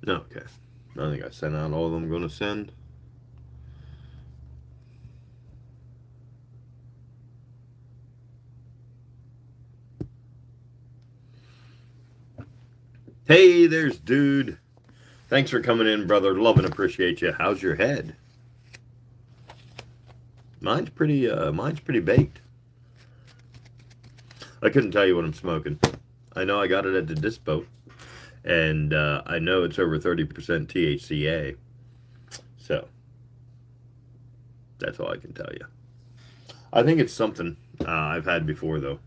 Okay. I think I sent out all of them I'm going to send. Hey, there's Dude. Thanks for coming in, brother. Love and appreciate you. How's your head? Mine's pretty baked. I couldn't tell you what I'm smoking. I know I got it at the dispo, and I know it's over 30% THCA. So that's all I can tell you. I think it's something I've had before, though.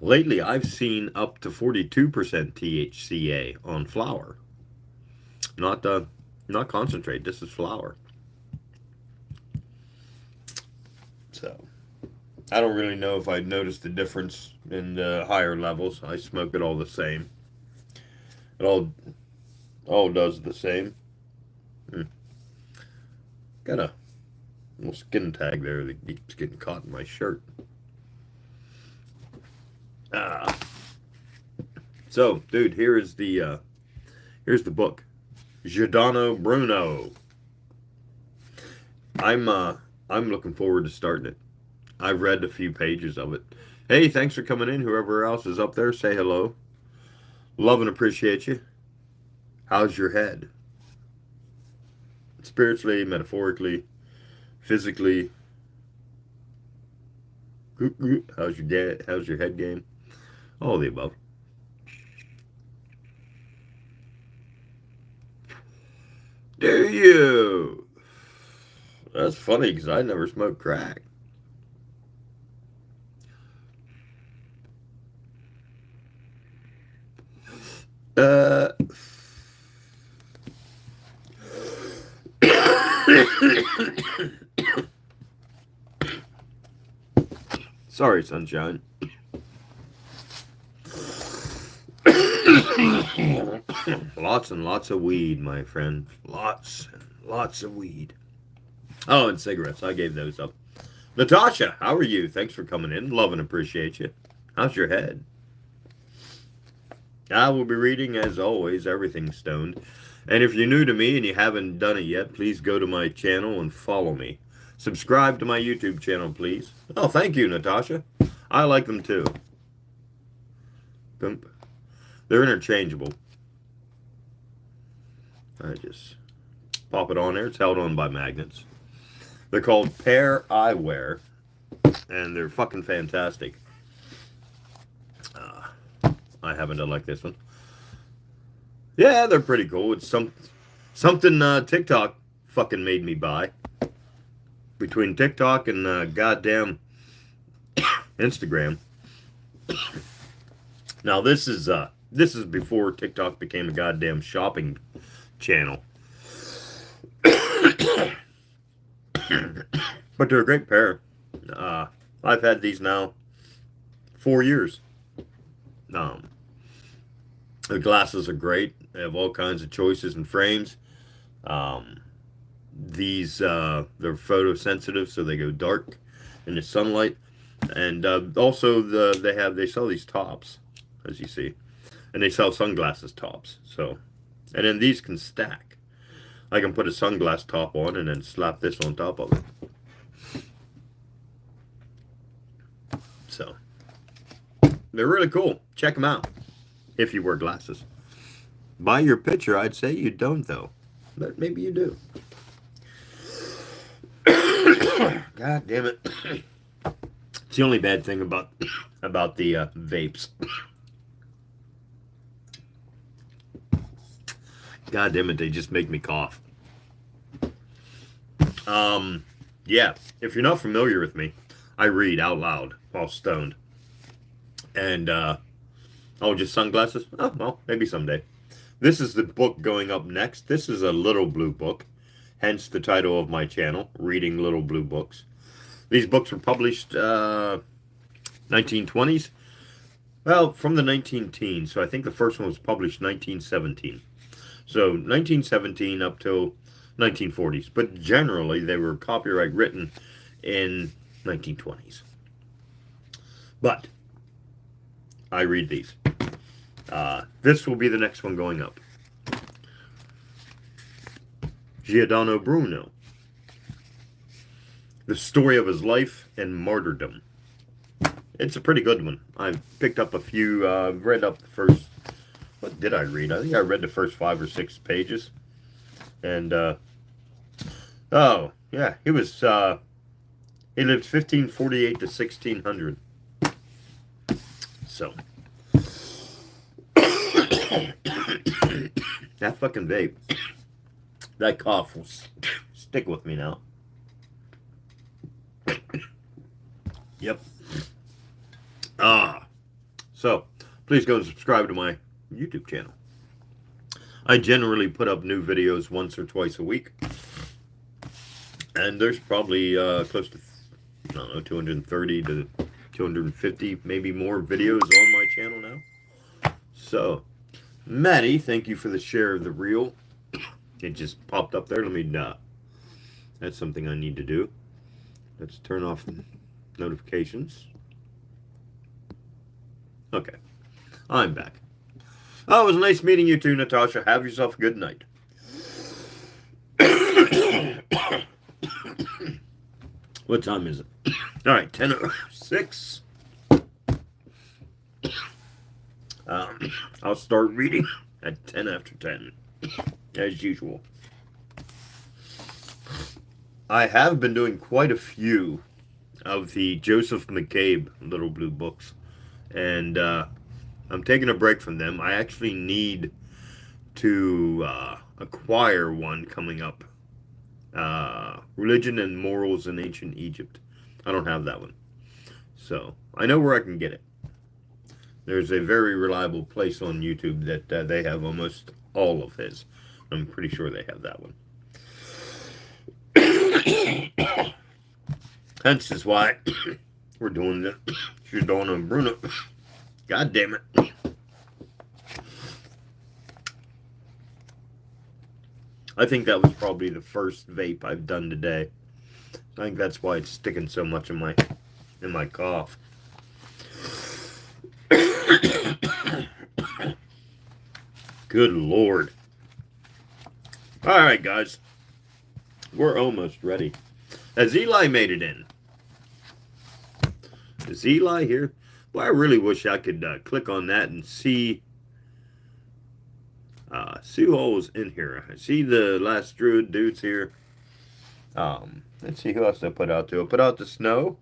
Lately, I've seen up to 42% THCA on flower. Not not concentrate. This is flower. So I don't really know if I'd noticed the difference in the higher levels. I smoke it all the same. It all does the same. Hmm. Got a little skin tag there that keeps getting caught in my shirt. Ah. So, dude, here's the book. Giordano Bruno. I'm uh I'm looking forward to starting it. I've read a few pages of it. Hey, thanks for coming in. Whoever else is up there, say hello. Love and appreciate you. How's your head? Spiritually, metaphorically, physically. How's your head game? All of the above. Do you? That's funny because I never smoked crack. Uh, sorry, sunshine. Lots and lots of weed, my friend. Lots and lots of weed. Oh, and cigarettes. I gave those up. Natasha, how are you? Thanks for coming in. Love and appreciate you. How's your head? I will be reading, as always, Everything Stoned. And if you're new to me and you haven't done it yet, please go to my channel and follow me. Subscribe to my YouTube channel, please. Oh, thank you, Natasha. I like them too. They're interchangeable. I just pop it on there. It's held on by magnets. They're called Pear Eyewear, and they're fucking fantastic. I happen to like this one. Yeah, they're pretty cool. It's something TikTok fucking made me buy. Between TikTok and goddamn Instagram. Now this is before TikTok became a goddamn shopping channel. But they're a great pair. I've had these now 4 years. Um, the glasses are great. They have all kinds of choices and frames. Um, these they're photosensitive, so they go dark in the sunlight. And also they sell these tops, as you see, and they sell sunglasses tops. So, and then these can stack. I can put a sunglass top on and then slap this on top of it. So, they're really cool. Check them out if you wear glasses. By your picture, I'd say you don't, though. But maybe you do. God damn it. It's the only bad thing about the vapes. God damn it, they just make me cough. Yeah, if you're not familiar with me, I read out loud while stoned. And, oh, just sunglasses? Oh, well, maybe someday. This is the book going up next. This is a little blue book, hence the title of my channel, Reading Little Blue Books. These books were published 1920s. Well, from the 19 teens. So I think the first one was published 1917. So 1917 up till 1940s. But generally, they were copyright written in 1920s. But I read these. This will be the next one going up. Giordano Bruno. The story of his life and martyrdom. It's a pretty good one. I've picked up a few, read up the first, what did I read? I think I read the first 5 or 6 pages. And, oh, yeah, he lived 1548 to 1600. So, that fucking vape, that cough will stick with me now. Yep. So please go and subscribe to my YouTube channel. I generally put up new videos once or twice a week. And there's probably close to, I don't know, 230 to 250, maybe more videos on my channel now. So, Maddie, thank you for the share of the reel. It just popped up there. Let me, that's something I need to do. Let's turn off notifications. Okay, I'm back. Oh, it was nice meeting you too, Natasha. Have yourself a good night. What time is it? All right, 10:06. I'll start reading at 10 after 10, as usual. I have been doing quite a few of the Joseph McCabe Little Blue books, and I'm taking a break from them. I actually need to acquire one coming up. Religion and Morals in Ancient Egypt. I don't have that one. So, I know where I can get it. There's a very reliable place on YouTube that they have almost all of his. I'm pretty sure they have that one. Hence is why we're doing this. She's doing on Bruno. God damn it. I think that was probably the first vape I've done today. I think that's why it's sticking so much in my cough. Good Lord. Alright, guys. We're almost ready. Has Eli made it in? Is Eli here? Well, I really wish I could click on that and see who all was in here. I see the last Druid dudes here. Let's see who else I put out to. I put out the Snow.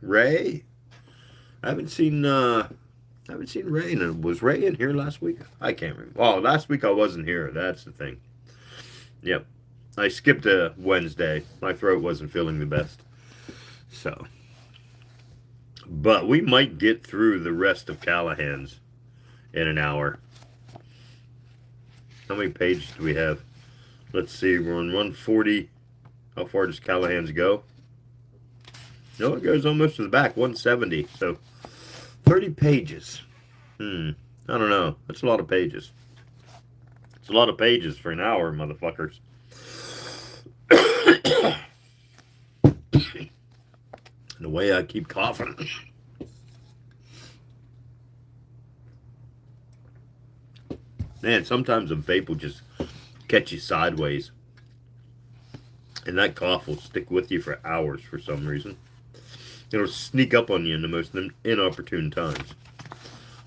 Ray. I haven't seen Ray. Was Ray in here last week? I can't remember. Oh, last week I wasn't here. That's the thing. Yep. I skipped a Wednesday. My throat wasn't feeling the best. So. But we might get through the rest of Callahan's in an hour. How many pages do we have? Let's see. We're on 140. How far does Callahan's go? No, it goes almost to the back. 170. So, 30 pages. I don't know. That's a lot of pages. It's a lot of pages for an hour, motherfuckers. And the way I keep coughing. Man, sometimes a vape will just catch you sideways. And that cough will stick with you for hours for some reason. It'll sneak up on you in the most inopportune times.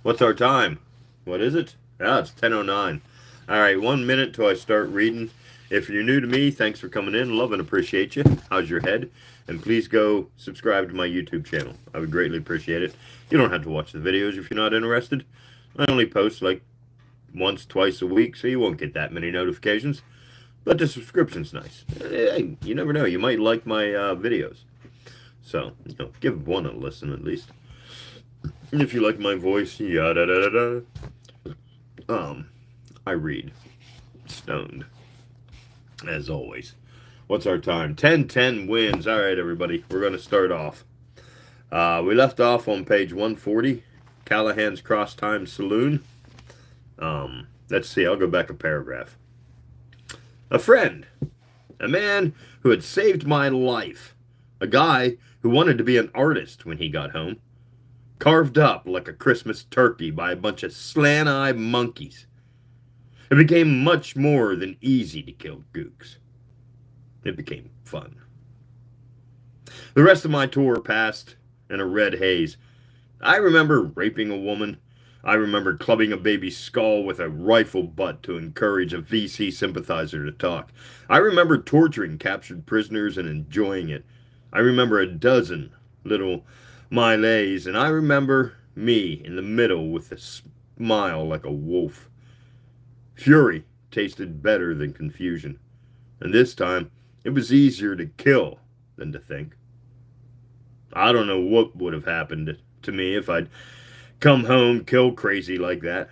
What's our time? What is it? Ah, it's 10:09. All right, 1 minute till I start reading. If you're new to me, thanks for coming in. Love and appreciate you. How's your head? And please go subscribe to my YouTube channel. I would greatly appreciate it. You don't have to watch the videos if you're not interested. I only post like once, twice a week, so you won't get that many notifications. But the subscription's nice. Hey, you never know. You might like my videos. So, give one a listen at least. And if you like my voice, yada da da da. I read. Stoned. As always. What's our time? 10:10 wins. All right, everybody. We're going to start off. We left off on page 140. Callahan's Crosstime Saloon. Let's see. I'll go back a paragraph. A friend. A man who had saved my life. A guy who wanted to be an artist when he got home. carved up like a Christmas turkey by a bunch of slant-eyed monkeys. It became much more than easy to kill gooks. It became fun. The rest of my tour passed in a red haze. I remember raping a woman. I remember clubbing a baby's skull with a rifle butt to encourage a VC sympathizer to talk. I remember torturing captured prisoners and enjoying it. I remember a dozen little milets, and I remember me in the middle with a smile like a wolf. Fury tasted better than confusion, and this time it was easier to kill than to think. I don't know what would have happened to me if I'd come home kill crazy like that.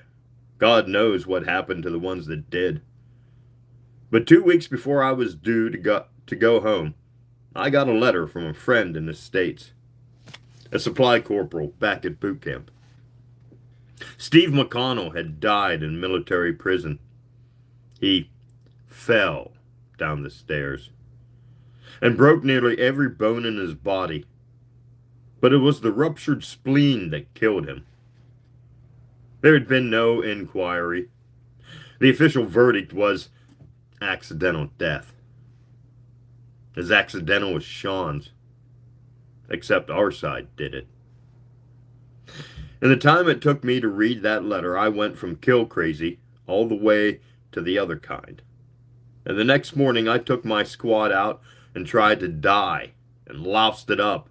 God knows what happened to the ones that did. But 2 weeks before I was due to go home, I got a letter from a friend in the States, a supply corporal back at boot camp. Steve McConnell had died in military prison. He fell down the stairs and broke nearly every bone in his body. But it was the ruptured spleen that killed him. There had been no inquiry. The official verdict was accidental death. As accidental as Sean's. Except our side did it. In the time it took me to read that letter, I went from kill crazy all the way to the other kind. And the next morning I took my squad out and tried to die and loused it up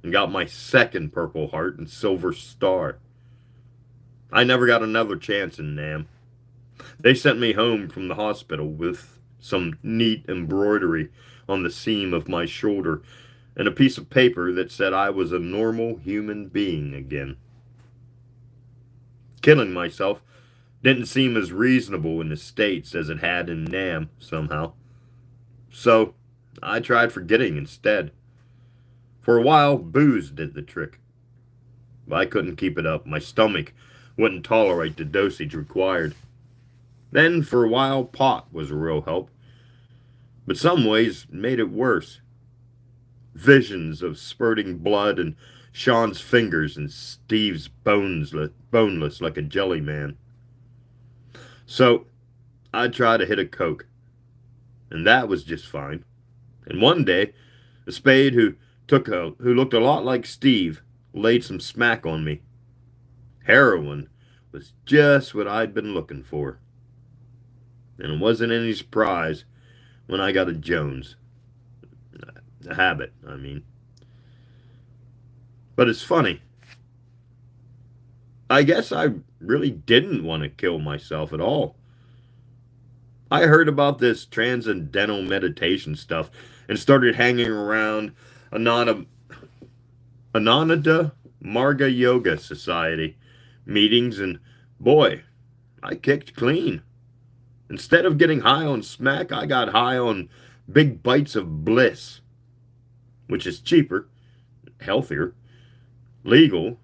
and got my second Purple Heart and Silver Star. I never got another chance in Nam. They sent me home from the hospital with some neat embroidery on the seam of my shoulder and a piece of paper that said I was a normal human being again. Killing myself didn't seem as reasonable in the States as it had in Nam somehow. So I tried forgetting instead. For a while, booze did the trick. I couldn't keep it up. My stomach wouldn't tolerate the dosage required. Then, for a while, pot was a real help. But some ways made it worse. Visions of spurting blood and Sean's fingers and Steve's boneless like a jelly man. So, I tried to hit a Coke. And that was just fine. And one day, a spade who looked a lot like Steve laid some smack on me. Heroin was just what I'd been looking for. And it wasn't any surprise when I got a Jones. A habit, I mean. But it's funny. I guess I really didn't want to kill myself at all. I heard about this transcendental meditation stuff and started hanging around Ananda Marga Yoga Society meetings, and boy, I kicked clean. Instead of getting high on smack, I got high on big bites of bliss, which is cheaper, healthier, legal,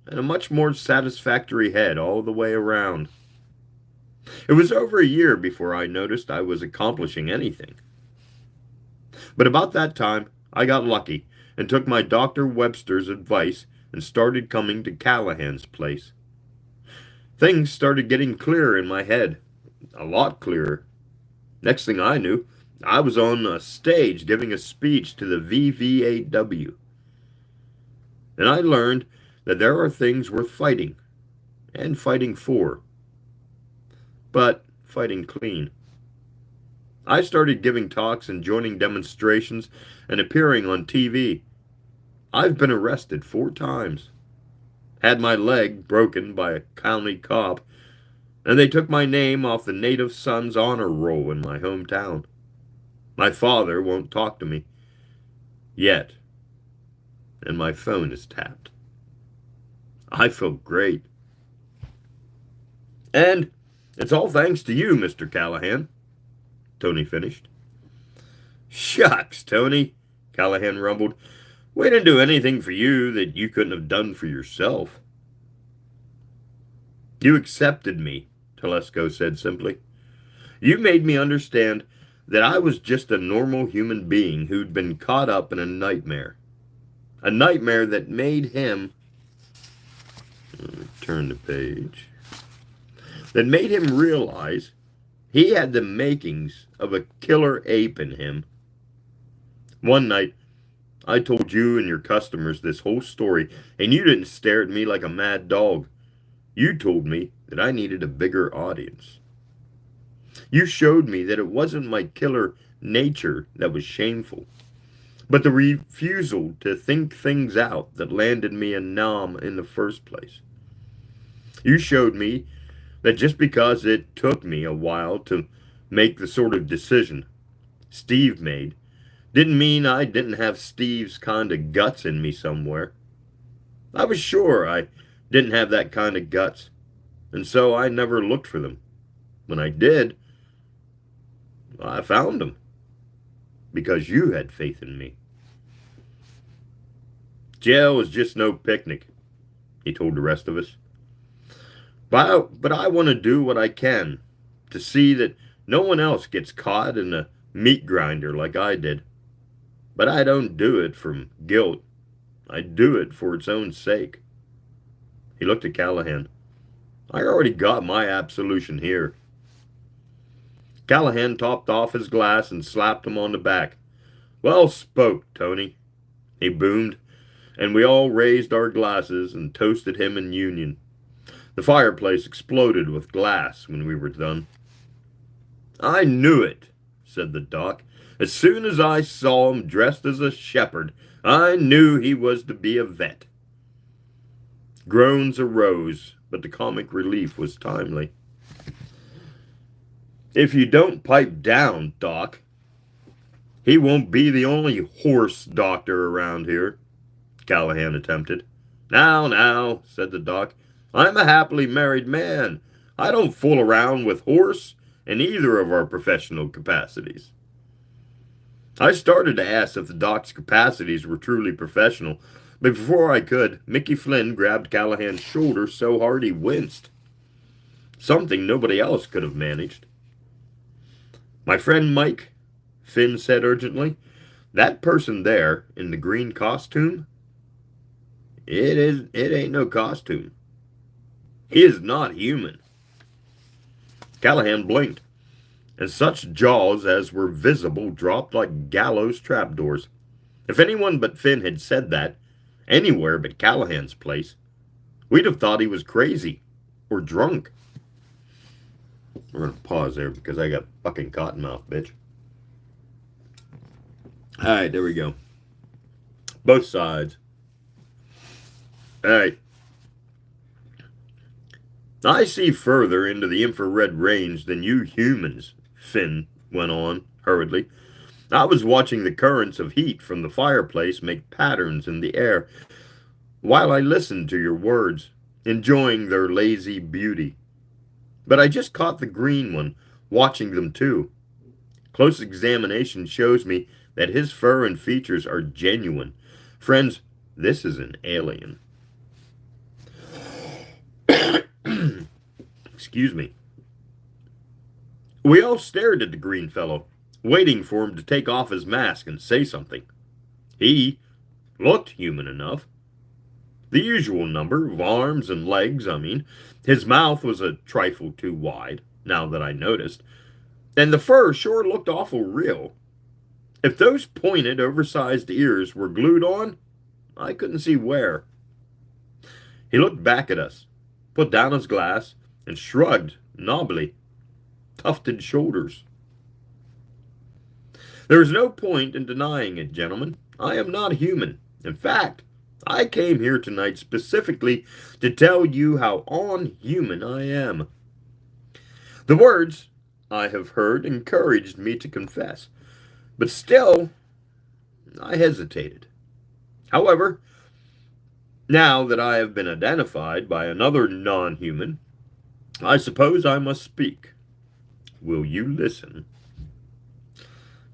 and a much more satisfactory head all the way around. It was over a year before I noticed I was accomplishing anything. But about that time, I got lucky and took my Dr. Webster's advice and started coming to Callahan's place. Things started getting clearer in my head, a lot clearer. Next thing I knew, I was on a stage giving a speech to the VVAW. And I learned that there are things worth fighting, and fighting for. But fighting clean. I started giving talks and joining demonstrations and appearing on TV. I've been arrested 4 times. Had my leg broken by a county cop, and they took my name off the Native Sons honor roll in my hometown. My father won't talk to me. Yet. And my phone is tapped. I feel great. And it's all thanks to you, Mr. Callahan, Tony finished. Shucks, Tony, Callahan rumbled. We didn't do anything for you that you couldn't have done for yourself. You accepted me, Telesco said simply. You made me understand that I was just a normal human being who'd been caught up in a nightmare. A nightmare that made him Turn the page. That made him realize he had the makings of a killer ape in him. One night, I told you and your customers this whole story, and you didn't stare at me like a mad dog. You told me that I needed a bigger audience. You showed me that it wasn't my killer nature that was shameful, but the refusal to think things out that landed me a nom in the first place. You showed me that just because it took me a while to make the sort of decision Steve made, didn't mean I didn't have Steve's kind of guts in me somewhere. I was sure I didn't have that kind of guts, and so I never looked for them. When I did, I found them, because you had faith in me. Jail is just no picnic, he told the rest of us. But I want to do what I can to see that no one else gets caught in a meat grinder like I did. But I don't do it from guilt. I do it for its own sake. He looked at Callahan. I already got my absolution here. Callahan topped off his glass and slapped him on the back. Well spoke, Tony, he boomed, and we all raised our glasses and toasted him in union. The fireplace exploded with glass when we were done. I knew it, said the doc. As soon as I saw him dressed as a shepherd, I knew he was to be a vet. Groans arose, but the comic relief was timely. If you don't pipe down, Doc, he won't be the only horse doctor around here, Callahan attempted. Now, said the doc, I'm a happily married man. I don't fool around with horse in either of our professional capacities. I started to ask if the doc's capacities were truly professional, but before I could, Mickey Flynn grabbed Callahan's shoulder so hard he winced. Something nobody else could have managed. My friend Mike, Finn said urgently, that person there in the green costume, it ain't no costume. He is not human. Callahan blinked, and such jaws as were visible dropped like gallows trapdoors. If anyone but Finn had said that, anywhere but Callahan's place, we'd have thought he was crazy or drunk. We're going to pause there because I got fucking cottonmouth, bitch. Alright, there we go. Both sides. Alright. I see further into the infrared range than you humans, Finn went on hurriedly. I was watching the currents of heat from the fireplace make patterns in the air while I listened to your words, enjoying their lazy beauty. But I just caught the green one, watching them too. Close examination shows me that his fur and features are genuine. Friends, this is an alien. Excuse me. We all stared at the green fellow, waiting for him to take off his mask and say something. He looked human enough. The usual number of arms and legs, I mean. His mouth was a trifle too wide, now that I noticed. And the fur sure looked awful real. If those pointed, oversized ears were glued on, I couldn't see where. He looked back at us, put down his glass, and shrugged knobbly, tufted shoulders. There is no point in denying it, gentlemen. I am not human. In fact, I came here tonight specifically to tell you how unhuman I am. The words I have heard encouraged me to confess, but still, I hesitated. However, now that I have been identified by another non-human, I suppose I must speak. Will you listen?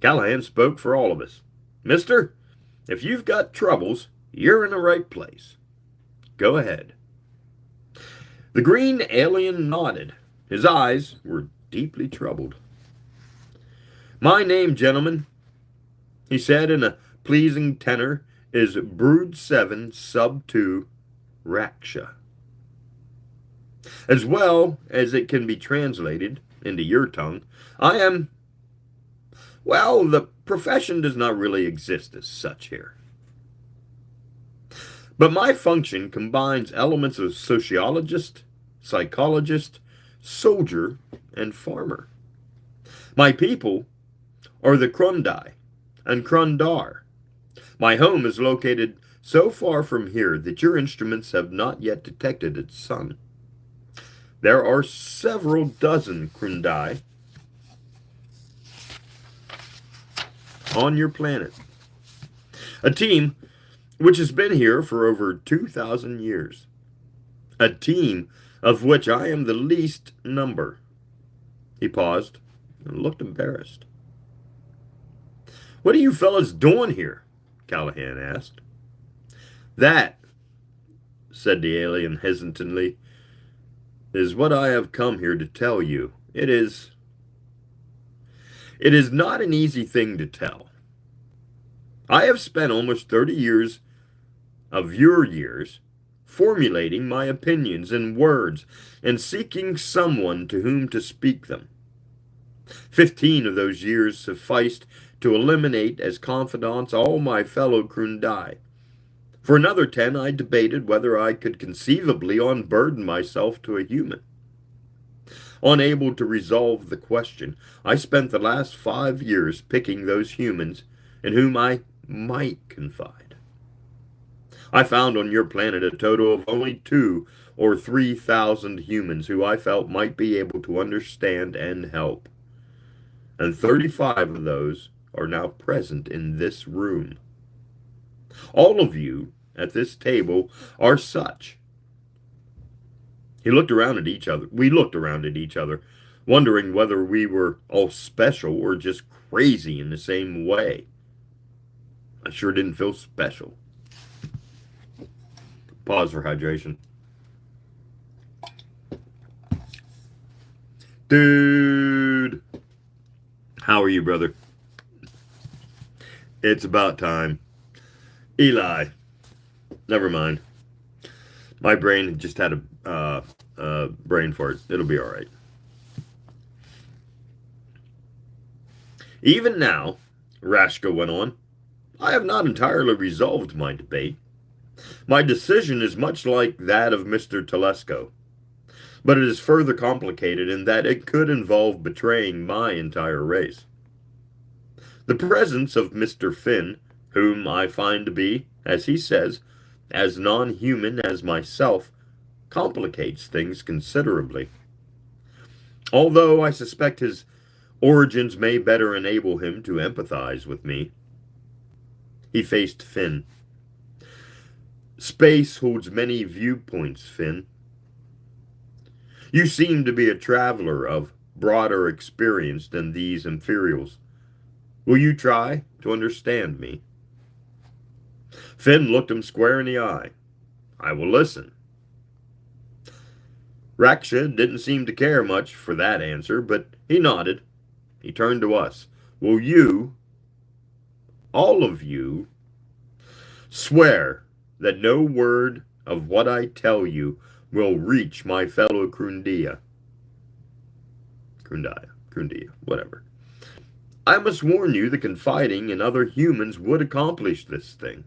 Callahan spoke for all of us. Mister, if you've got troubles, you're in the right place. Go ahead. The green alien nodded. His eyes were deeply troubled. My name, gentlemen, he said in a pleasing tenor, is Brood 7 Sub 2 Raksha. As well as it can be translated into your tongue, I am, well, the profession does not really exist as such here. But my function combines elements of sociologist, psychologist, soldier, and farmer. My people are the Krundai and Krundar. My home is located so far from here that your instruments have not yet detected its sun. There are several dozen Krundai on your planet. A team which has been here for over 2,000 years. A team of which I am the least number. He paused and looked embarrassed. What are you fellas doing here? Callahan asked. That, said the alien hesitantly, is what I have come here to tell you. It is not an easy thing to tell. I have spent almost 30 years of your years formulating my opinions in words and seeking someone to whom to speak them. 15 of those years sufficed to eliminate as confidants all my fellow Krundai. For another 10, I debated whether I could conceivably unburden myself to a human. Unable to resolve the question, I spent the last 5 years picking those humans in whom I might confide. I found on your planet a total of only 2,000 or 3,000 humans who I felt might be able to understand and help. And 35 of those are now present in this room. All of you at this table are such. He looked around at each other. We looked around at each other, wondering whether we were all special or just crazy in the same way. I sure didn't feel special. Pause for hydration. Dude, how are you, brother? It's about time. Eli, never mind. My brain just had a brain fart. It'll be all right. Even now, Rashka went on, I have not entirely resolved my debate. My decision is much like that of Mr. Telesco, but it is further complicated in that it could involve betraying my entire race. The presence of Mr. Finn, whom I find to be, as he says, as non-human as myself, complicates things considerably. Although I suspect his origins may better enable him to empathize with me. He faced Finn. Space holds many viewpoints, Finn. You seem to be a traveler of broader experience than these Imperials. Will you try to understand me? Finn looked him square in the eye. I will listen. Raksha didn't seem to care much for that answer, but he nodded. He turned to us. Will you, all of you, swear that no word of what I tell you will reach my fellow Krundia, whatever. I must warn you that confiding in other humans would accomplish this thing.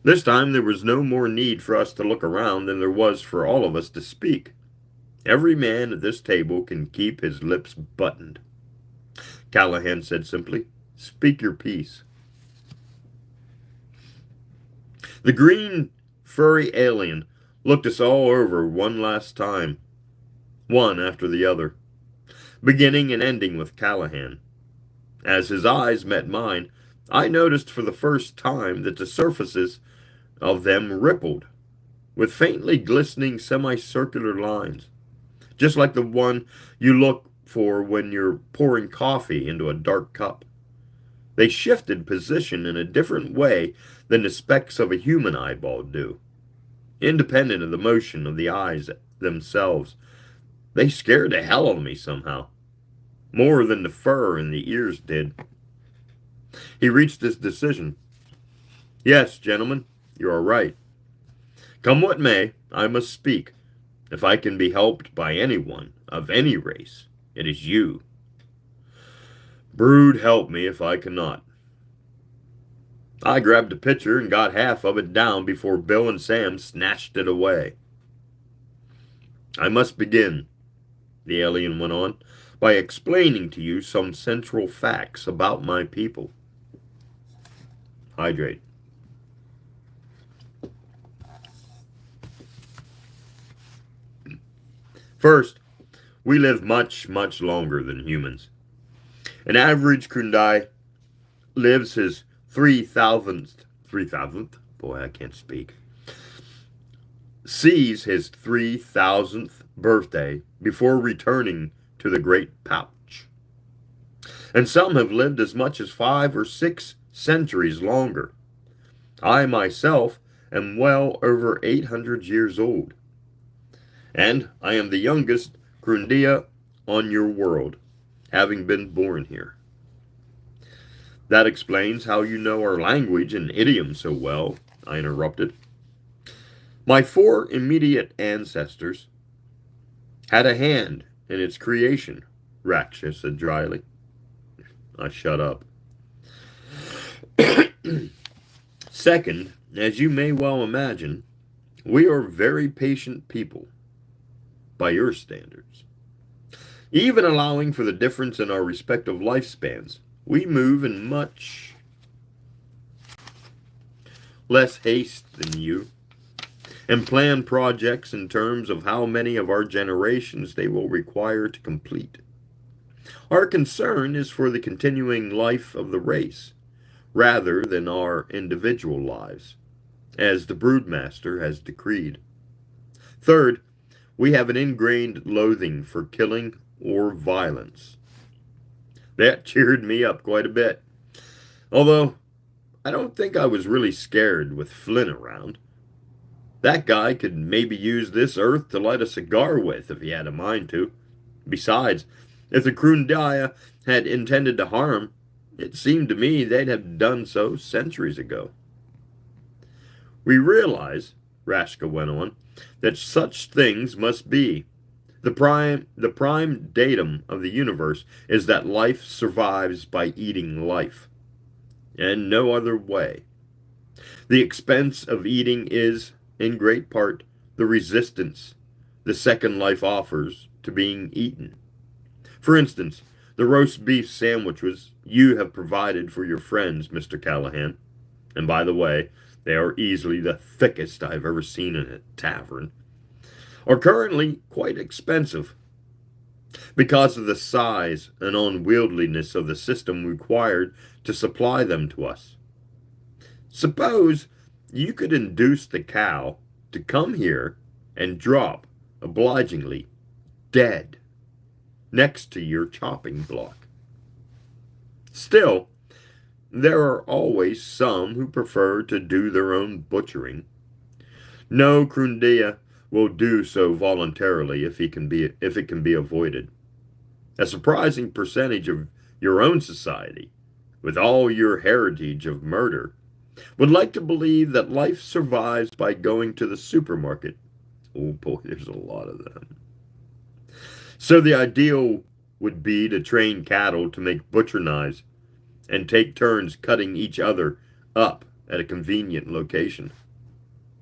This time there was no more need for us to look around than there was for all of us to speak. Every man at this table can keep his lips buttoned. Callahan said simply, speak your piece. The green, furry alien looked us all over one last time, one after the other, beginning and ending with Callahan. As his eyes met mine, I noticed for the first time that the surfaces of them rippled, with faintly glistening semicircular lines, just like the one you look for when you're pouring coffee into a dark cup. They shifted position in a different way than the specks of a human eyeball do, independent of the motion of the eyes themselves. They scared the hell out of me somehow, more than the fur in the ears did. He reached this decision. Yes, gentlemen, you are right. Come what may, I must speak. If I can be helped by anyone of any race, it is you. Brood, help me if I cannot. I grabbed a pitcher and got half of it down before Bill and Sam snatched it away. I must begin, the alien went on, by explaining to you some central facts about my people. Hydrate. First, we live much, much longer than humans. An average Kundai lives his 3,000th, boy, I can't speak, sees his 3,000th birthday before returning to the great pouch. And some have lived as much as 5 or 6 centuries longer. I myself am well over 800 years old. And I am the youngest Grundia on your world, having been born here. That explains how you know our language and idiom so well, I interrupted. My 4 immediate ancestors had a hand in its creation, Raksha said dryly. I shut up. Second, as you may well imagine, we are very patient people, by your standards. Even allowing for the difference in our respective lifespans, we move in much less haste than you, and plan projects in terms of how many of our generations they will require to complete. Our concern is for the continuing life of the race, rather than our individual lives, as the Broodmaster has decreed. Third, we have an ingrained loathing for killing or violence. That cheered me up quite a bit, although I don't think I was really scared with Flynn around. That guy could maybe use this earth to light a cigar with if he had a mind to. Besides, if the Krundia had intended to harm, it seemed to me they'd have done so centuries ago. We realize, Rashka went on, that such things must be. The prime datum of the universe is that life survives by eating life, and no other way. The expense of eating is, in great part, the resistance the second life offers to being eaten. For instance, the roast beef sandwiches you have provided for your friends, Mr. Callahan, and by the way, they are easily the thickest I've ever seen in a tavern, are currently quite expensive because of the size and unwieldliness of the system required to supply them to us. Suppose you could induce the cow to come here and drop, obligingly, dead, next to your chopping block. Still, there are always some who prefer to do their own butchering. No Krundia will do so voluntarily if it can be avoided. A surprising percentage of your own society, with all your heritage of murder, would like to believe that life survives by going to the supermarket. Oh boy, there's a lot of them. So the ideal would be to train cattle to make butcher knives and take turns cutting each other up at a convenient location.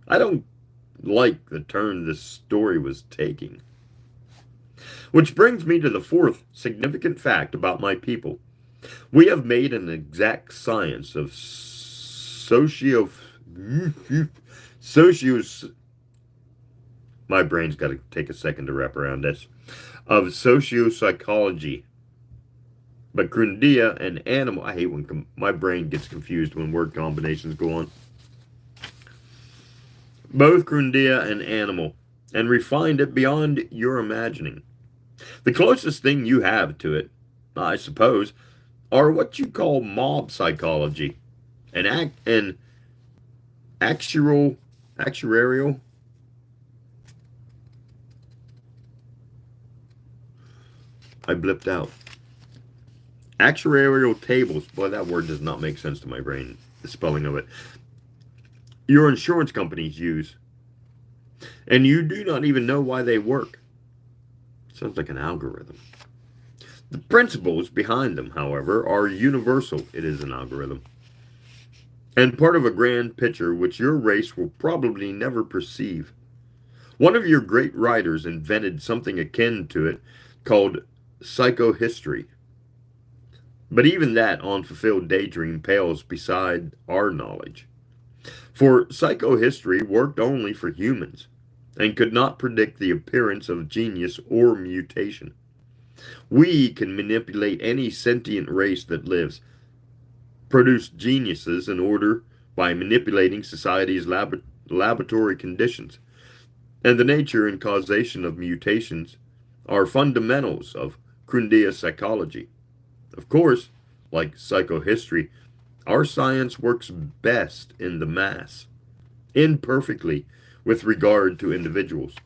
I don't like the turn this story was taking. Which brings me to the 4th significant fact about my people. We have made an exact science of my brain's got to take a second to wrap around this, of sociopsychology. But Grundia and animal, I hate when my brain gets confused when word combinations go on. Both Grundia and animal, and refined it beyond your imagining. The closest thing you have to it, I suppose, are what you call mob psychology, and actuarial. I blipped out. Actuarial tables. Boy, that word does not make sense to my brain. The spelling of it. Your insurance companies use. and you do not even know why they work. Sounds like an algorithm. The principles behind them, however, are universal. It is an algorithm. And part of a grand picture which your race will probably never perceive. One of your great writers invented something akin to it called psychohistory. But even that unfulfilled daydream pales beside our knowledge. For psychohistory worked only for humans and could not predict the appearance of genius or mutation. We can manipulate any sentient race that lives, produce geniuses in order by manipulating society's laboratory conditions. And the nature and causation of mutations are fundamentals of Grundia psychology. Of course, like psychohistory, our science works best in the mass, imperfectly with regard to individuals.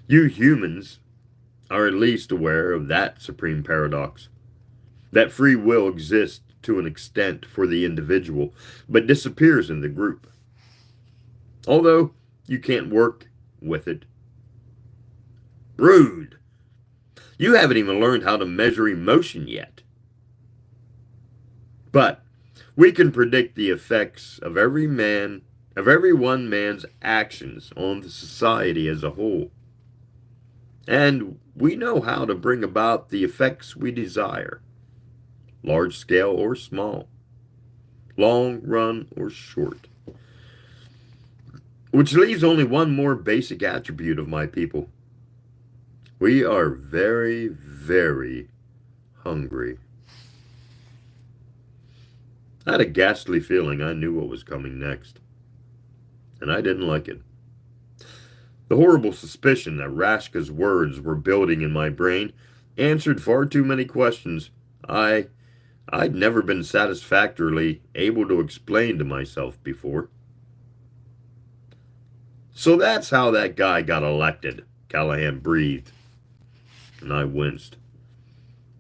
You humans are at least aware of that supreme paradox, that free will exists to an extent for the individual, but disappears in the group. Although you can't work with it. Rude. You haven't even learned how to measure emotion yet. But we can predict the effects of every one man's actions on the society as a whole. And we know how to bring about the effects we desire, large scale or small, long run or short. Which leaves only one more basic attribute of my people. We are very, very hungry. I had a ghastly feeling I knew what was coming next, and I didn't like it. The horrible suspicion that Rashka's words were building in my brain answered far too many questions I'd never been satisfactorily able to explain to myself before. So that's how that guy got elected, Callahan breathed, and I winced.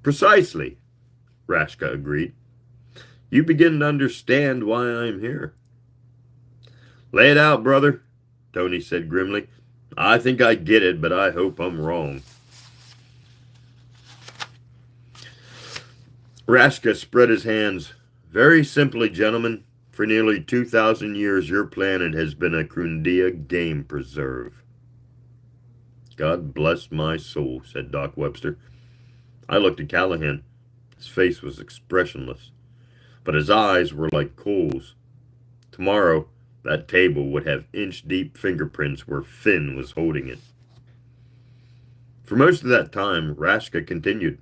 Precisely, Rashka agreed. You begin to understand why I'm here. Lay it out, brother, Tony said grimly. I think I get it, but I hope I'm wrong. Rashka spread his hands. Very simply, gentlemen, for nearly 2,000 years your planet has been a Crundia game preserve. God bless my soul, said Doc Webster. I looked at Callahan. His face was expressionless, but his eyes were like coals. Tomorrow, that table would have inch-deep fingerprints where Finn was holding it. For most of that time, Rashka continued.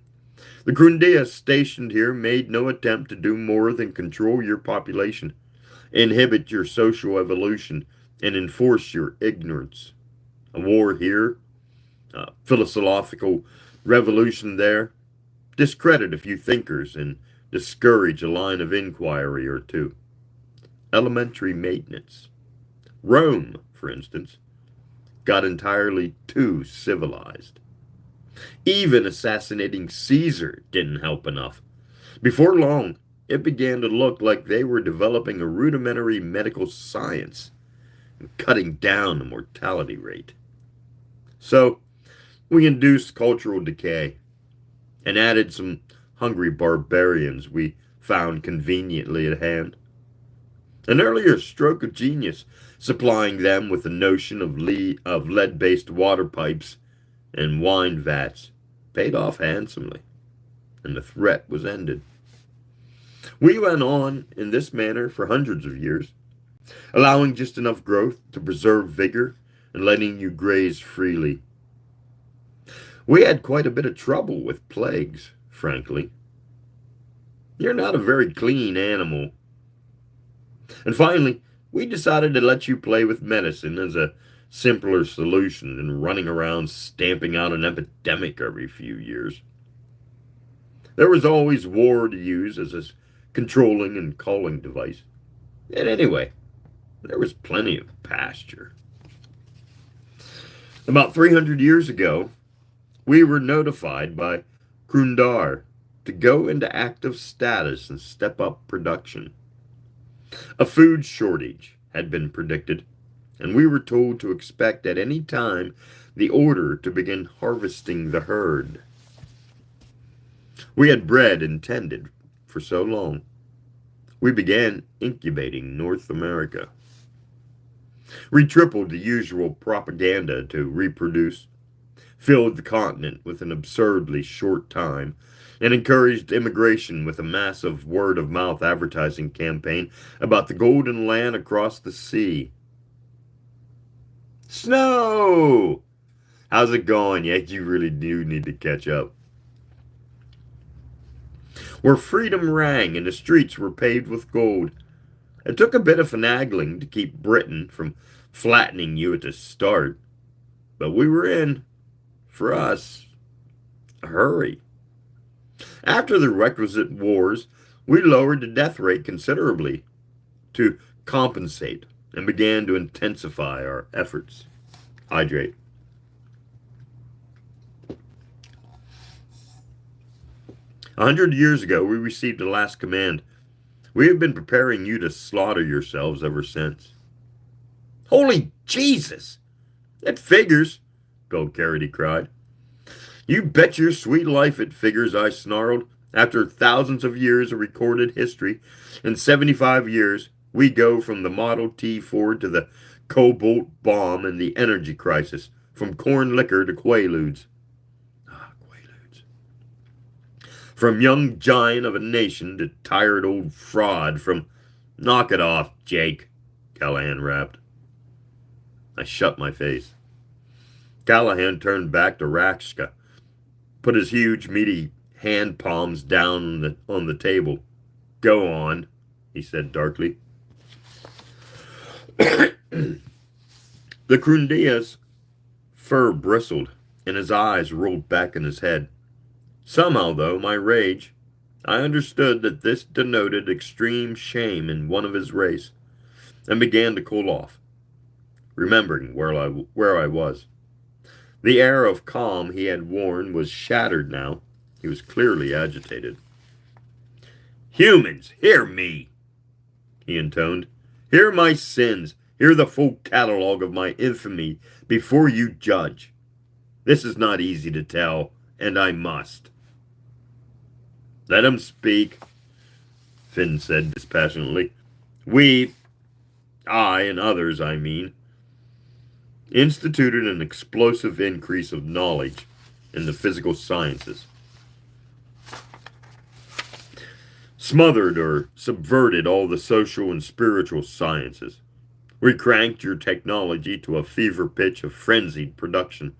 The Crundia stationed here made no attempt to do more than control your population, inhibit your social evolution, and enforce your ignorance. A war here, a philosophical revolution there, discredit a few thinkers and discourage a line of inquiry or two. Elementary maintenance. Rome, for instance, got entirely too civilized. Even assassinating Caesar didn't help enough. Before long, it began to look like they were developing a rudimentary medical science and cutting down the mortality rate. So, we induced cultural decay and added some hungry barbarians we found conveniently at hand. An earlier stroke of genius, supplying them with the notion of lead-based water pipes and wine vats, paid off handsomely, and the threat was ended. We went on in this manner for hundreds of years, allowing just enough growth to preserve vigor and letting you graze freely. We had quite a bit of trouble with plagues, frankly. You're not a very clean animal. And finally, we decided to let you play with medicine as a simpler solution than running around stamping out an epidemic every few years. There was always war to use as a controlling and calling device. And anyway, there was plenty of pasture. About 300 years ago, we were notified by Krundar to go into active status and step up production. A food shortage had been predicted, and we were told to expect at any time the order to begin harvesting the herd. We had bred and tended for so long. We began incubating North America. We tripled the usual propaganda to reproduce, filled the continent with an absurdly short time, and encouraged immigration with a massive word-of-mouth advertising campaign about the golden land across the sea. Snow! How's it going? Yeah, you really do need to catch up. Where freedom rang and the streets were paved with gold. It took a bit of finagling to keep Britain from flattening you at the start, but we were in, for us, a hurry. After the requisite wars, we lowered the death rate considerably to compensate and began to intensify our efforts. Hydrate. 100 years ago, we received the last command. We have been preparing you to slaughter yourselves ever since. Holy Jesus! It figures, Bill Carity cried. You bet your sweet life it figures, I snarled. After thousands of years of recorded history, in 75 years, we go from the Model T Ford to the Cobalt bomb and the energy crisis, from corn liquor to Quaaludes. Quaaludes. From young giant of a nation to tired old fraud, from... Knock it off, Jake, Callahan rapped. I shut my face. Callahan turned back to Rakshka, put his huge, meaty hand palms down on the table. Go on, he said darkly. The Krundia's fur bristled, and his eyes rolled back in his head. Somehow, though, my rage, I understood that this denoted extreme shame in one of his race, and began to cool off, remembering where I was. The air of calm he had worn was shattered now. He was clearly agitated. Humans, hear me, he intoned. Hear my sins. Hear the full catalog of my infamy before you judge. This is not easy to tell, and I must. Let him speak, Finn said dispassionately. We, I and others, I mean, instituted an explosive increase of knowledge in the physical sciences. Smothered or subverted all the social and spiritual sciences. We cranked your technology to a fever pitch of frenzied production.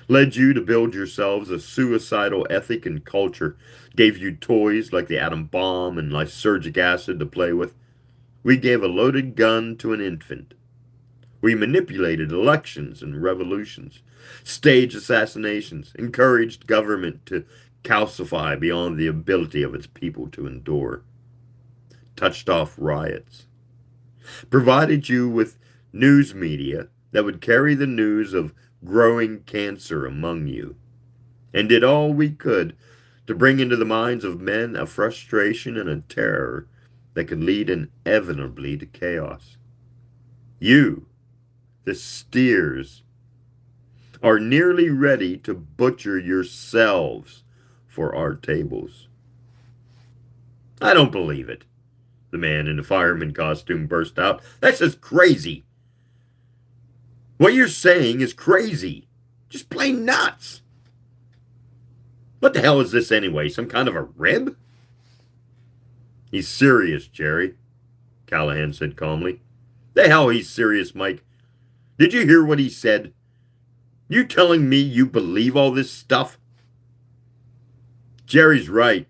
Led you to build yourselves a suicidal ethic and culture. Gave you toys like the atom bomb and lysergic acid to play with. We gave a loaded gun to an infant. We manipulated elections and revolutions. Staged assassinations. Encouraged government to calcify beyond the ability of its people to endure. Touched off riots. Provided you with news media that would carry the news of growing cancer among you, and did all we could to bring into the minds of men a frustration and a terror that could lead inevitably to chaos. You, the steers, are nearly ready to butcher yourselves for our tables. I don't believe it, the man in the fireman costume burst out. That's just crazy. What you're saying is crazy. Just plain nuts. What the hell is this anyway? Some kind of a rib? He's serious, Jerry, Callahan said calmly. The hell he's serious, Mike. Did you hear what he said? You telling me you believe all this stuff? Jerry's right,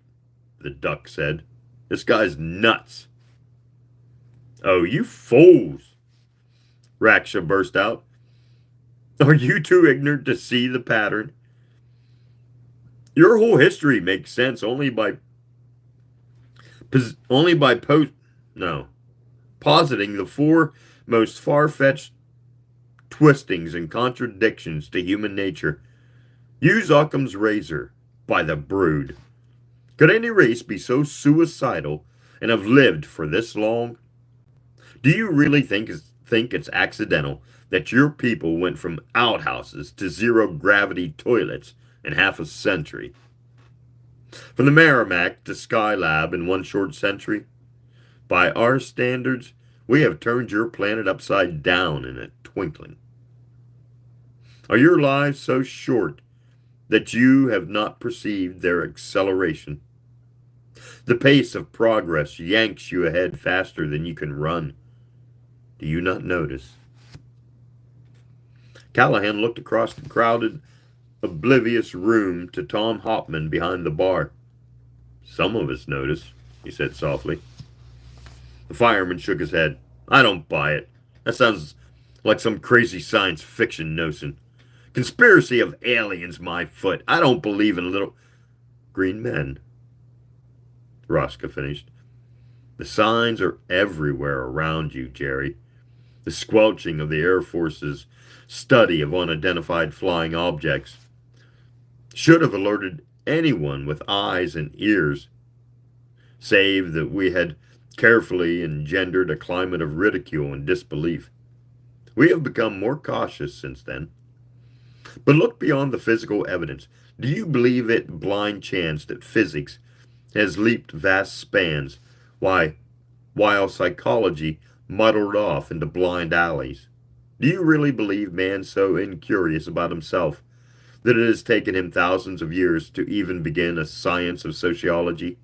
the duck said. This guy's nuts. Oh, you fools, Raksha burst out. Are you too ignorant to see the pattern? Your whole history makes sense only by positing the four most far-fetched twistings and contradictions to human nature. Use Occam's razor by the brood. Could any race be so suicidal and have lived for this long? Do you really think think it's accidental that your people went from outhouses to zero-gravity toilets in half a century. From the Merrimack to Skylab in one short century. By our standards, we have turned your planet upside down in a twinkling. Are your lives so short that you have not perceived their acceleration? The pace of progress yanks you ahead faster than you can run. Do you not notice? Callahan looked across the crowded, oblivious room to Tom Hopman behind the bar. Some of us notice, he said softly. The fireman shook his head. I don't buy it. That sounds like some crazy science fiction notion. Conspiracy of aliens, my foot. I don't believe in little green men. Rosca finished. The signs are everywhere around you, Jerry. The squelching of the Air Force's study of unidentified flying objects should have alerted anyone with eyes and ears, save that we had carefully engendered a climate of ridicule and disbelief. We have become more cautious since then. But look beyond the physical evidence. Do you believe it blind chance that physics has leaped vast spans, while psychology muddled off into blind alleys? Do you really believe man so incurious about himself that it has taken him thousands of years to even begin a science of sociology?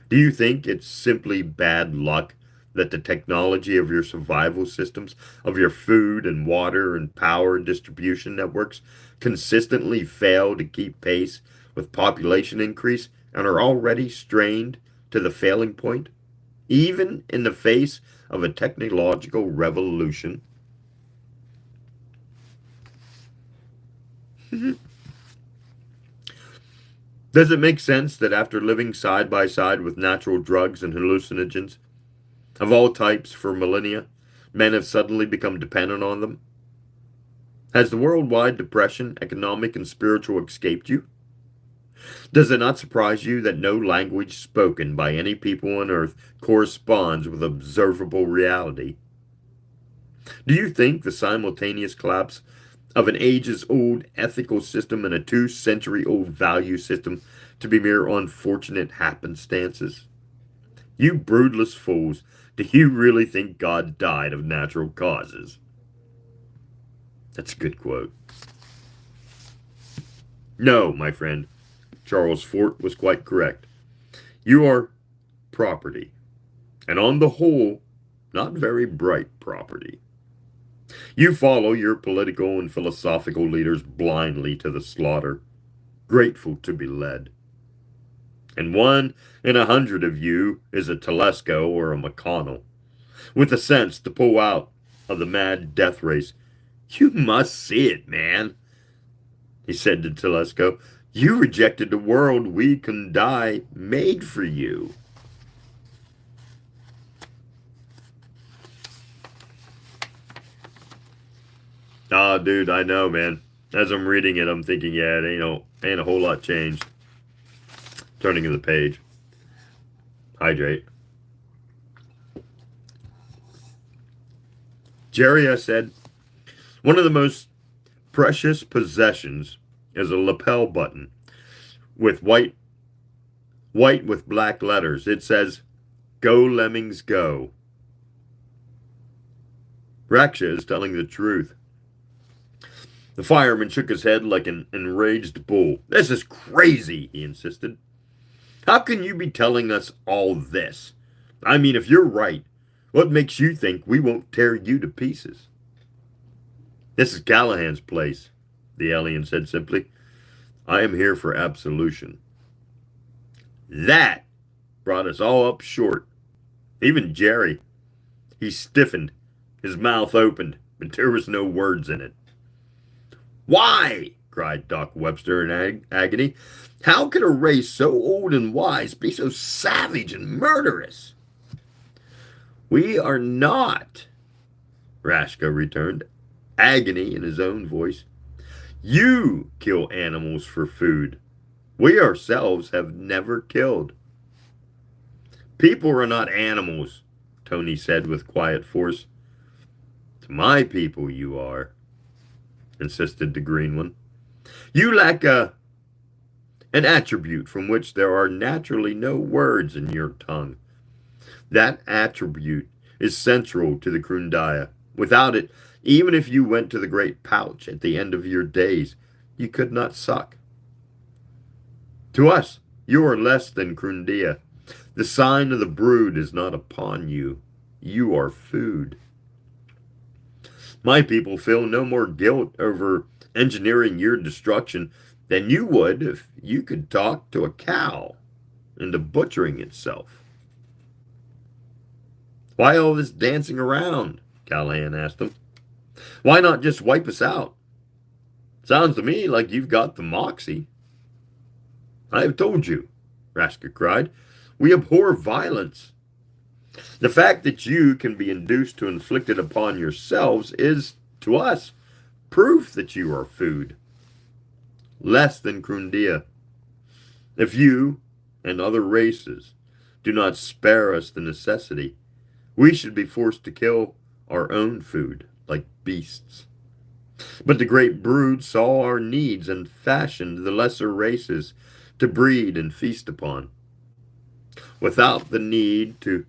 Do you think it's simply bad luck that the technology of your survival systems, of your food and water and power distribution networks, consistently fail to keep pace with population increase and are already strained to the failing point, even in the face of a technological revolution? Does it make sense that after living side by side with natural drugs and hallucinogens of all types for millennia, men have suddenly become dependent on them? Has the worldwide depression, economic and spiritual, escaped you? Does it not surprise you that no language spoken by any people on earth corresponds with observable reality? Do you think the simultaneous collapse of an ages-old ethical system and a 2-century-old value system to be mere unfortunate happenstances? You broodless fools, do you really think God died of natural causes? That's a good quote. No, my friend, Charles Fort was quite correct. You are property, and on the whole, not very bright property. You follow your political and philosophical leaders blindly to the slaughter, grateful to be led. And 1 in 100 of you is a Telesco or a McConnell, with the sense to pull out of the mad death race. You must see it, man, he said to Telesco. You rejected the world we can die made for you. Ah, dude, I know, man. As I'm reading it, I'm thinking, yeah, it ain't a whole lot changed. Turning to the page. Hydrate. Jerry, I said, one of the most precious possessions is a lapel button with white with black letters. It says, "Go Lemmings Go." Raksha is telling the truth. The fireman shook his head like an enraged bull. This is crazy, he insisted. How can you be telling us all this? I mean, if you're right, what makes you think we won't tear you to pieces? This is Callahan's place, the alien said simply. I am here for absolution. That brought us all up short. Even Jerry. He stiffened, his mouth opened, but there was no words in it. Why? Cried Doc Webster in agony. How could a race so old and wise be so savage and murderous? We are not, Rashka returned, agony in his own voice. You kill animals for food. We ourselves have never killed. People are not animals, Tony said with quiet force. To my people you are, insisted the green one. You lack an attribute from which there are naturally no words in your tongue. That attribute is central to the Krundaya. Without it, even if you went to the great pouch at the end of your days, you could not suck. To us, you are less than Krundia. The sign of the brood is not upon you. You are food. My people feel no more guilt over engineering your destruction than you would if you could talk to a cow into butchering itself. Why all this dancing around? Callahan asked him. Why not just wipe us out? Sounds to me like you've got the moxie. I have told you, Raska cried. We abhor violence. The fact that you can be induced to inflict it upon yourselves is, to us, proof that you are food. Less than Krundia. If you and other races do not spare us the necessity, we should be forced to kill our own food like beasts. But the great brood saw our needs and fashioned the lesser races to breed and feast upon, without the need to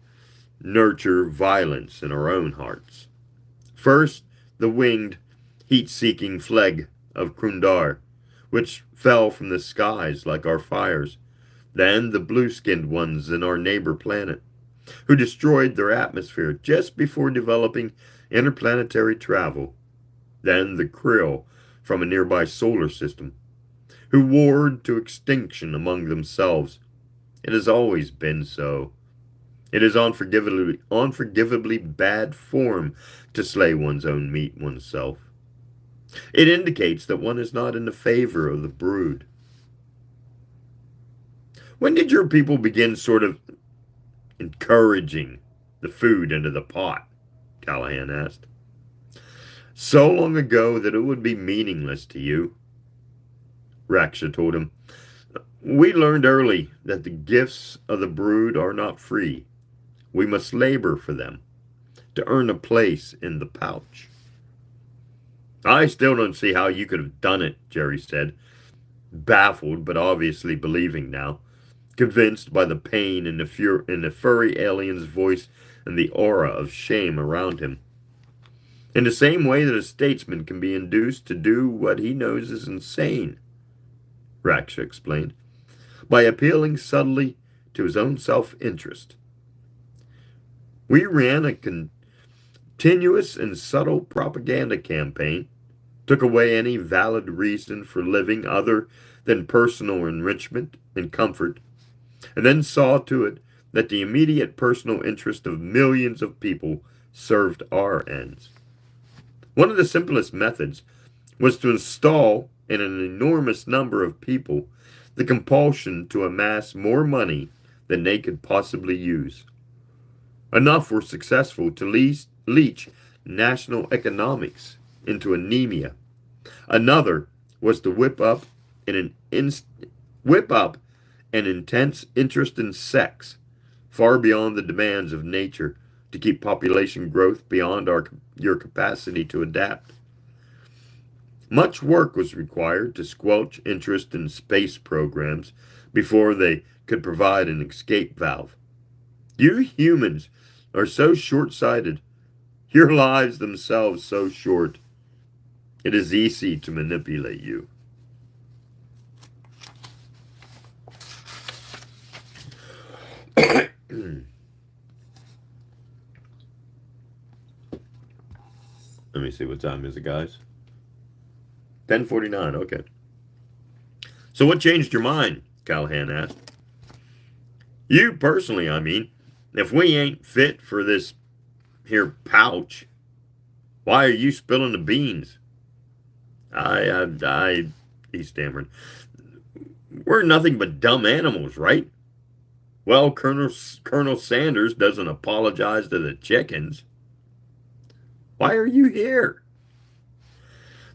nurture violence in our own hearts. First, the winged, heat-seeking fleg of Krundar, which fell from the skies like our fires. Then the blue-skinned ones in our neighbor planet, who destroyed their atmosphere just before developing interplanetary travel. Then the krill from a nearby solar system, who warred to extinction among themselves. It has always been so. It is unforgivably bad form to slay one's own meat oneself. It indicates that one is not in the favor of the brood. When did your people begin sort of encouraging the food into the pot? Callahan asked. So long ago that it would be meaningless to you, Raksha told him. We learned early that the gifts of the brood are not free. We must labor for them to earn a place in the pouch. I still don't see how you could have done it, Jerry said, baffled but obviously believing now, convinced by the pain in the furry alien's voice and the aura of shame around him. In the same way that a statesman can be induced to do what he knows is insane, Raksha explained, by appealing subtly to his own self-interest. We ran a continuous and subtle propaganda campaign, took away any valid reason for living other than personal enrichment and comfort, and then saw to it that the immediate personal interest of millions of people served our ends. One of the simplest methods was to install in an enormous number of people the compulsion to amass more money than they could possibly use. Enough were successful to leach national economics into anemia. Another was to whip up an intense interest in sex, far beyond the demands of nature, to keep population growth beyond your capacity to adapt. Much work was required to squelch interest in space programs before they could provide an escape valve. You humans are so short-sighted, your lives themselves so short. It is easy to manipulate you. Let me see, what time is it, guys? 10:49, okay. So what changed your mind? Callahan asked. You personally, I mean. If we ain't fit for this here pouch, why are you spilling the beans? He stammered. We're nothing but dumb animals, right? Well, Colonel Sanders doesn't apologize to the chickens. Why are you here?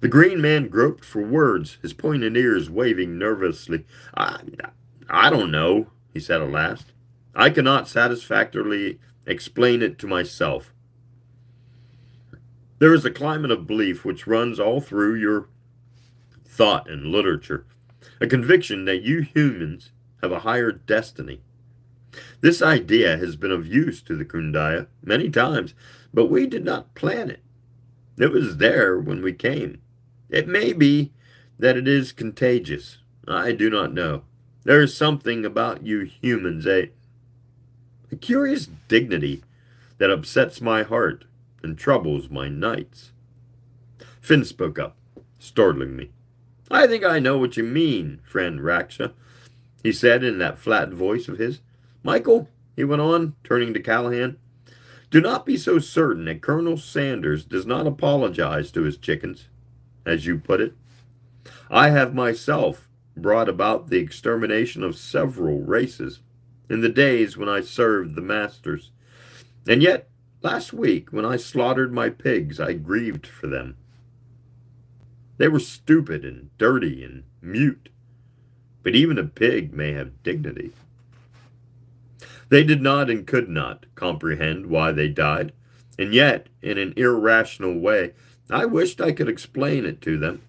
The green man groped for words, his pointed ears waving nervously. I don't know, he said at last. I cannot satisfactorily explain it to myself. There is a climate of belief which runs all through your thought and literature, a conviction that you humans have a higher destiny. This idea has been of use to the Kundaya many times, but we did not plan it. It was there when we came. It may be that it is contagious. I do not know. There is something about you humans, a curious dignity that upsets my heart and troubles my nights. Finn spoke up, startling me. I think I know what you mean, friend Raksha, he said in that flat voice of his. Michael, he went on, turning to Callahan, do not be so certain that Colonel Sanders does not apologize to his chickens, as you put it. I have myself brought about the extermination of several races in the days when I served the masters, and yet last week when I slaughtered my pigs I grieved for them. They were stupid and dirty and mute, but even a pig may have dignity. They did not and could not comprehend why they died, and yet, in an irrational way, I wished I could explain it to them.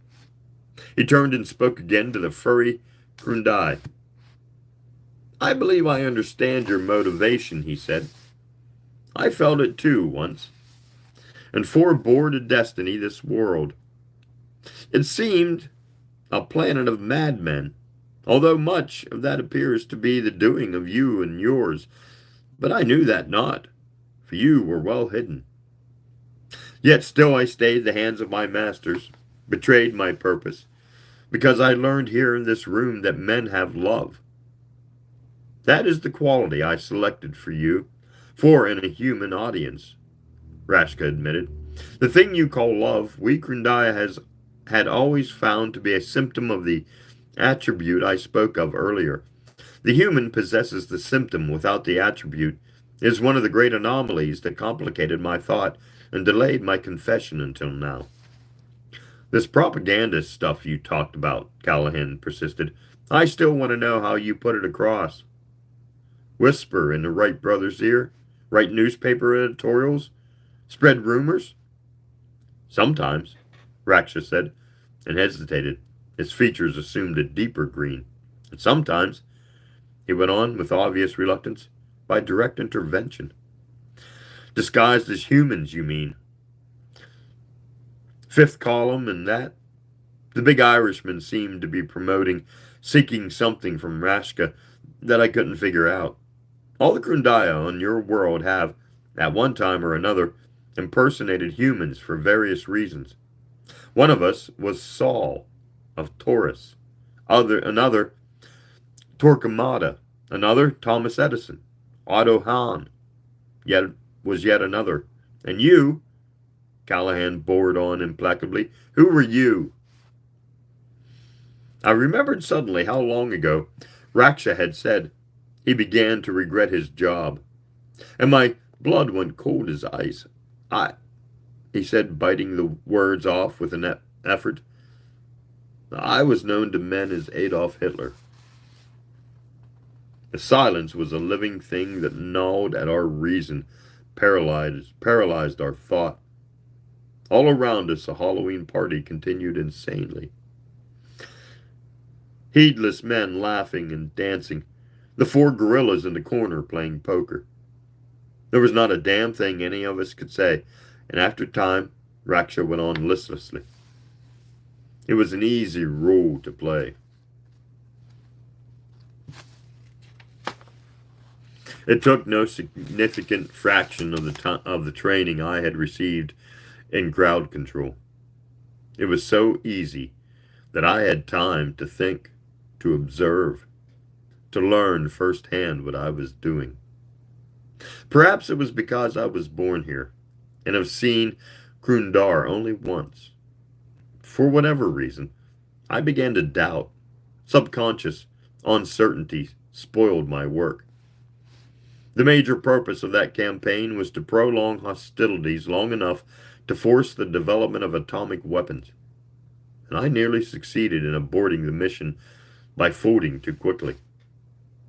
He turned and spoke again to the furry Krundai. I believe I understand your motivation, he said. I felt it too once, and forebore to destiny this world. It seemed a planet of madmen, although much of that appears to be the doing of you and yours. But I knew that not, for you were well hidden. Yet still I stayed the hands of my masters, betrayed my purpose, because I learned here in this room that men have love. That is the quality I selected for you, for in a human audience, Rashka admitted. The thing you call love, we Krundaya had always found to be a symptom of the attribute I spoke of earlier. The human possesses the symptom without the attribute. It is one of the great anomalies that complicated my thought and delayed my confession until now. This propaganda stuff you talked about, Callahan persisted. I still want to know how you put it across. Whisper in the Wright brothers' ear? Write newspaper editorials? Spread rumors? Sometimes, Raksha said, and hesitated. His features assumed a deeper green. And sometimes, he went on with obvious reluctance, by direct intervention. Disguised as humans, you mean? Fifth column and that? The big Irishman seemed to be seeking something from Rashka that I couldn't figure out. All the Krundaya on your world have, at one time or another, impersonated humans for various reasons. One of us was Saul of Taurus, another Torquemada, another Thomas Edison, Otto Hahn, yet another. And you, Callahan bored on implacably, who were you? I remembered suddenly how long ago Raksha had said he began to regret his job, and my blood went cold as ice. He said, biting the words off with an effort, I was known to men as Adolf Hitler. The silence was a living thing that gnawed at our reason, paralyzed our thought. All around us, a Halloween party continued insanely. Heedless men laughing and dancing, the four gorillas in the corner playing poker. There was not a damn thing any of us could say, and after time, Raksha went on listlessly. It was an easy role to play. It took no significant fraction of the training I had received in crowd control. It was so easy that I had time to think, to observe, to learn firsthand what I was doing. Perhaps it was because I was born here and have seen Krundar only once. For whatever reason, I began to doubt. Subconscious uncertainty spoiled my work. The major purpose of that campaign was to prolong hostilities long enough to force the development of atomic weapons, and I nearly succeeded in aborting the mission by folding too quickly.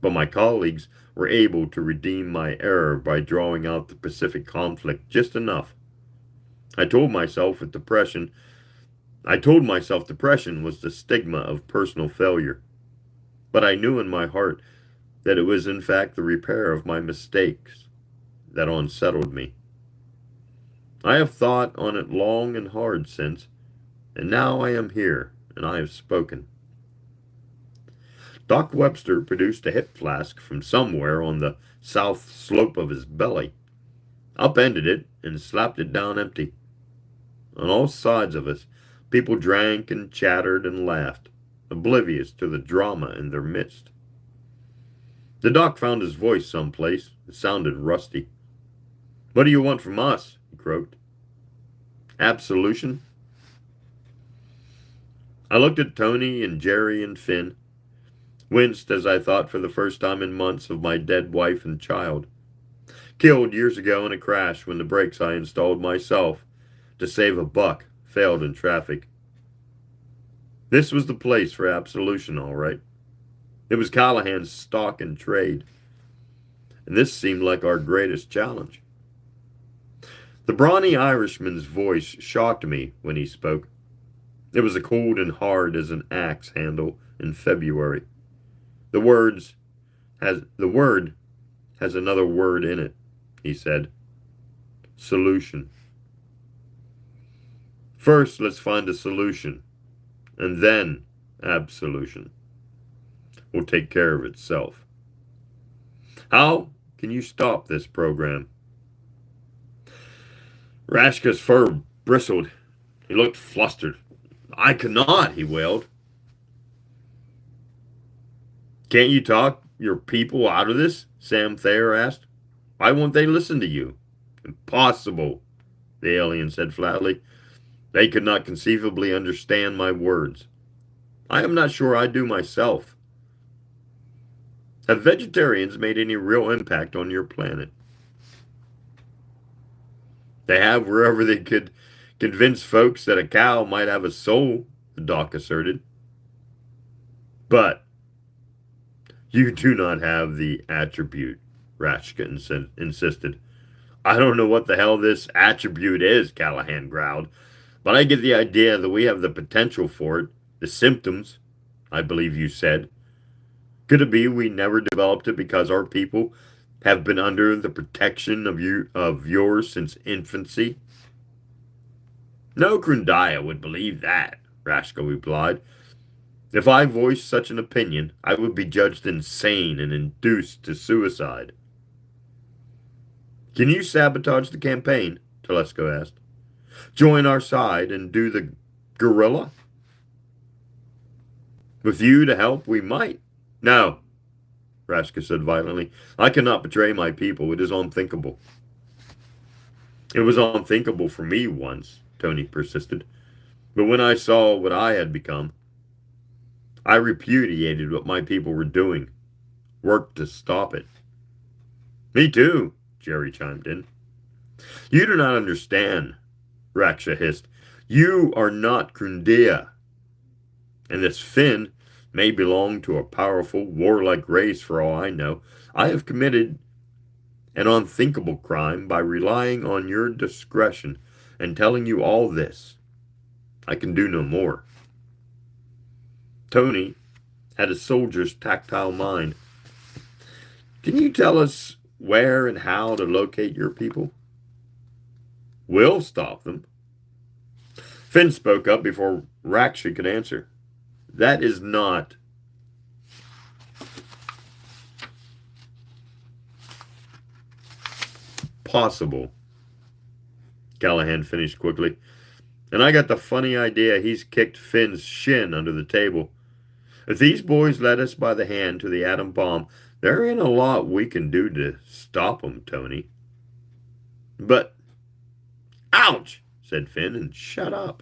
But my colleagues were able to redeem my error by drawing out the Pacific conflict just enough. I told myself with depression, I told myself depression was the stigma of personal failure. But I knew in my heart that it was in fact the repair of my mistakes that unsettled me. I have thought on it long and hard since, and now I am here, and I have spoken. Doc Webster produced a hip flask from somewhere on the south slope of his belly, upended it, and slapped it down empty. On all sides of us, people drank and chattered and laughed, oblivious to the drama in their midst. The doc found his voice someplace. It sounded rusty. "What do you want from us?" he croaked. "Absolution?" I looked at Tony and Jerry and Finn, winced as I thought for the first time in months of my dead wife and child, killed years ago in a crash when the brakes I installed myself to save a buck failed in traffic. This was the place for absolution, all right. It was Callahan's stock and trade, and this seemed like our greatest challenge. The brawny Irishman's voice shocked me when he spoke. It was as cold and hard as an axe handle in February. The word has another word in it, he said. Solution. First, let's find a solution, and then absolution will take care of itself. How can you stop this program? Rashka's fur bristled. He looked flustered. "I cannot," he wailed. "Can't you talk your people out of this?" Sam Thayer asked. "Why won't they listen to you?" "Impossible," the alien said flatly. "They could not conceivably understand my words. I am not sure I do myself. Have vegetarians made any real impact on your planet?" "They have wherever they could convince folks that a cow might have a soul," the doc asserted. "But you do not have the attribute," Rashka insisted. "I don't know what the hell this attribute is," Callahan growled, "but I get the idea that we have the potential for it. The symptoms, I believe you said. Could it be we never developed it because our people have been under the protection of yours since infancy?" "No Krundaya would believe that," Rashka replied. "If I voiced such an opinion, I would be judged insane and induced to suicide." "Can you sabotage the campaign?" Telesco asked. "Join our side and do the guerrilla?" "With you to help, we might." "No," Rashka said violently. "I cannot betray my people. It is unthinkable." "It was unthinkable for me once," Tony persisted. "But when I saw what I had become, I repudiated what my people were doing, worked to stop it." "Me too," Jerry chimed in. "You do not understand," Raksha hissed. "You are not Krundia. And this Finn may belong to a powerful, warlike race for all I know. I have committed an unthinkable crime by relying on your discretion and telling you all this. I can do no more." Tony had a soldier's tactile mind. "Can you tell us where and how to locate your people?" "We'll stop them." Finn spoke up before Raksha could answer. "That is not possible," Callahan finished quickly. "And I got the funny idea he's kicked Finn's shin under the table. If these boys led us by the hand to the atom bomb, there ain't a lot we can do to stop 'em, Tony." "But..." "Ouch," said Finn, "and shut up."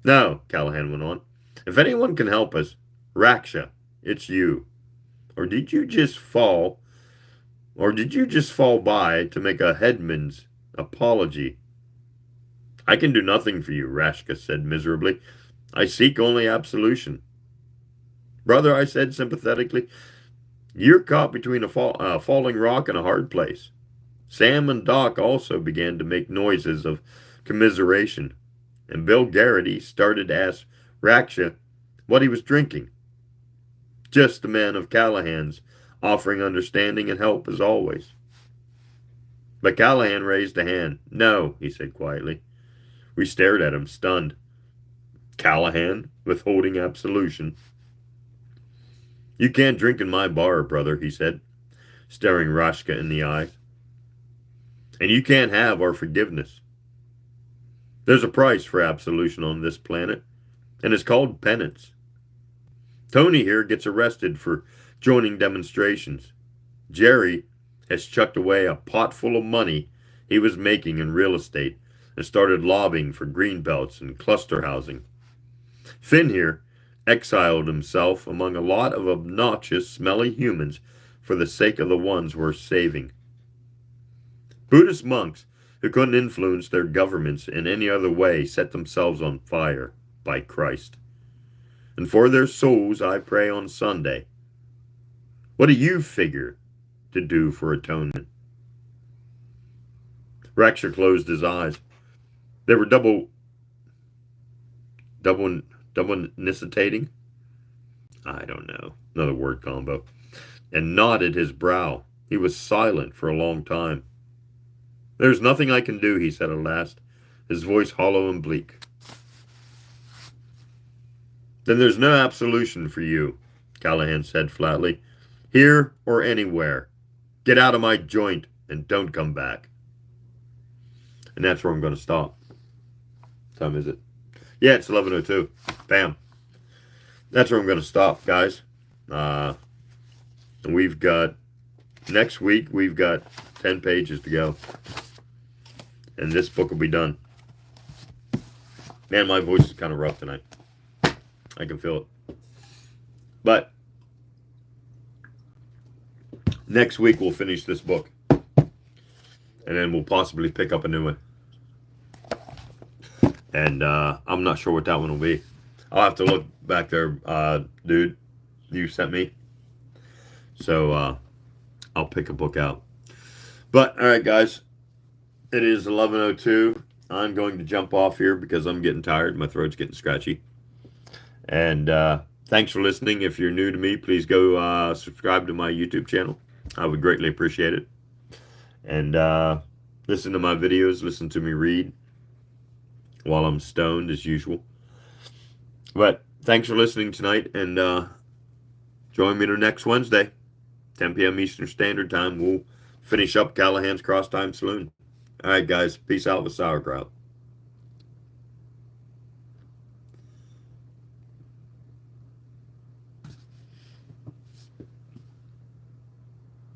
"No," Callahan went on. "If anyone can help us, Raksha, it's you. Or did you just fall by to make a headman's apology?" "I can do nothing for you," Rashka said miserably. "I seek only absolution." "Brother," I said sympathetically, "you're caught between a falling rock and a hard place. Sam and Doc also began to make noises of commiseration, and Bill Garrity started to ask Raksha what he was drinking. Just the man of Callahan's, offering understanding and help as always. But Callahan raised a hand. No, he said quietly. We stared at him, stunned. Callahan, withholding absolution. You can't drink in my bar, brother, he said, staring Rashka in the eyes. And you can't have our forgiveness. There's a price for absolution on this planet, and it's called penance. Tony here gets arrested for joining demonstrations. Jerry has chucked away a pot full of money he was making in real estate and started lobbying for green belts and cluster housing. Finn here exiled himself among a lot of obnoxious, smelly humans for the sake of the ones worth saving. Buddhist monks who couldn't influence their governments in any other way set themselves on fire by Christ. And for their souls I pray on Sunday. What do you figure to do for atonement? Raksha closed his eyes. They were double nicitating? I don't know. Another word combo. And knotted his brow. He was silent for a long time. There's nothing I can do, he said at last, his voice hollow and bleak. Then there's no absolution for you, Callahan said flatly. Here or anywhere. Get out of my joint and don't come back. And that's where I'm going to stop. What time is it? Yeah, it's 11:02. Bam. That's where I'm going to stop, guys. And we've got, next week, we've got 10 pages to go. And this book will be done. Man, my voice is kind of rough tonight. I can feel it. But next week we'll finish this book. And then we'll possibly pick up a new one. And I'm not sure what that one will be. I'll have to look back there, dude. You sent me. So I'll pick a book out. But, all right, guys. It is 11:02. I'm going to jump off here because I'm getting tired. My throat's getting scratchy. And thanks for listening. If you're new to me, please go subscribe to my YouTube channel. I would greatly appreciate it. And listen to my videos. Listen to me read while I'm stoned as usual. But thanks for listening tonight. And join me next Wednesday, 10 p.m. Eastern Standard Time. We'll finish up Callahan's Crosstime Saloon. All right, guys. Peace out with sauerkraut.